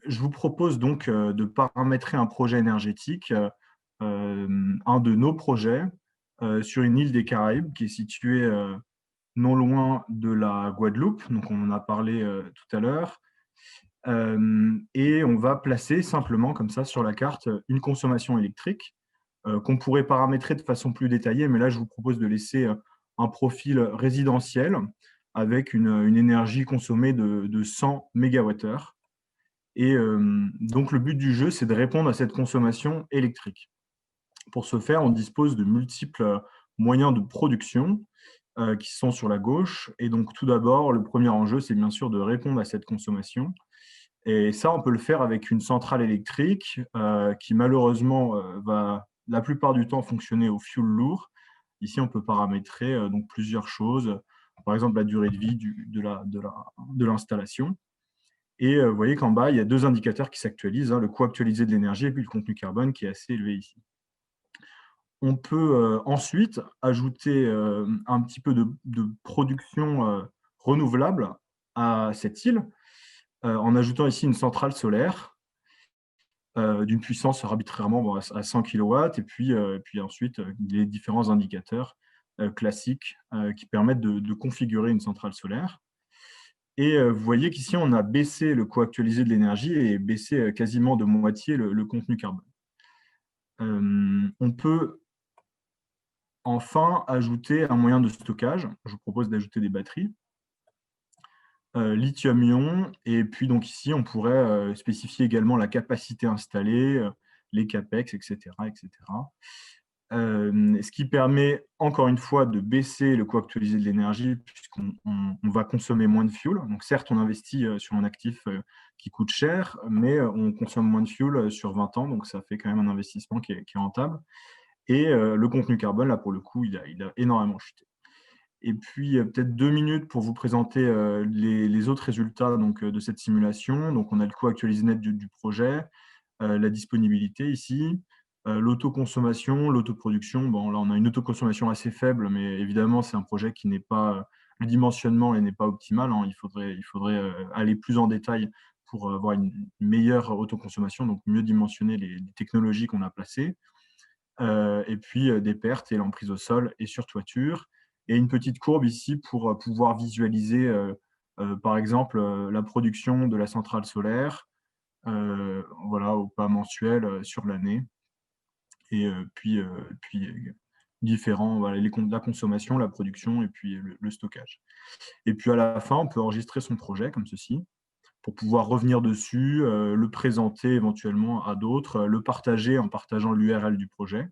Je vous propose donc de paramétrer un projet énergétique, un de nos projets, sur une île des Caraïbes qui est située non loin de la Guadeloupe. Donc, on en a parlé tout à l'heure. Et on va placer simplement, comme ça, sur la carte, une consommation électrique qu'on pourrait paramétrer de façon plus détaillée. Mais là, je vous propose de laisser un profil résidentiel avec une énergie consommée de 100 mégawattheures. Et donc, le but du jeu, c'est de répondre à cette consommation électrique. Pour ce faire, on dispose de multiples moyens de production qui sont sur la gauche. Et donc, tout d'abord, le premier enjeu, c'est bien sûr de répondre à cette consommation. Et ça, on peut le faire avec une centrale électrique qui, malheureusement, va la plupart du temps fonctionner au fioul lourd. Ici, on peut paramétrer donc plusieurs choses, par exemple la durée de vie de l'installation. Et vous voyez qu'en bas, il y a deux indicateurs qui s'actualisent, le coût actualisé de l'énergie et puis le contenu carbone qui est assez élevé ici. On peut ensuite ajouter un petit peu de production renouvelable à cette île en ajoutant ici une centrale solaire d'une puissance arbitrairement à 100 kilowatts et puis ensuite les différents indicateurs classiques qui permettent de configurer une centrale solaire. Et vous voyez qu'ici, on a baissé le coût actualisé de l'énergie et baissé quasiment de moitié le contenu carbone. On peut enfin ajouter un moyen de stockage. Je vous propose d'ajouter des batteries. Lithium-ion, et puis donc ici, on pourrait spécifier également la capacité installée, les CAPEX, etc., etc. Ce qui permet encore une fois de baisser le coût actualisé de l'énergie puisqu'on va consommer moins de fuel. Donc certes, on investit sur un actif qui coûte cher, mais on consomme moins de fuel sur 20 ans, donc ça fait quand même un investissement qui est rentable. Et le contenu carbone, là, pour le coup, il a énormément chuté. Et puis, peut-être 2 minutes pour vous présenter les autres résultats donc, de cette simulation. Donc, on a le coût actualisé net du projet, la disponibilité ici, l'autoconsommation, l'autoproduction. Bon, là, on a une autoconsommation assez faible, mais évidemment, c'est un projet qui n'est pas, le dimensionnement n'est pas optimal, hein. Il faudrait aller plus en détail pour avoir une meilleure autoconsommation, donc mieux dimensionner les technologies qu'on a placées. Et puis des pertes et l'emprise au sol et sur toiture. Et une petite courbe ici pour pouvoir visualiser, par exemple, la production de la centrale solaire, voilà, au pas mensuel sur l'année. Et puis différents, voilà, la consommation, la production et puis le stockage. Et puis à la fin, on peut enregistrer son projet comme ceci pour pouvoir revenir dessus, le présenter éventuellement à d'autres, le partager en partageant l'URL du projet.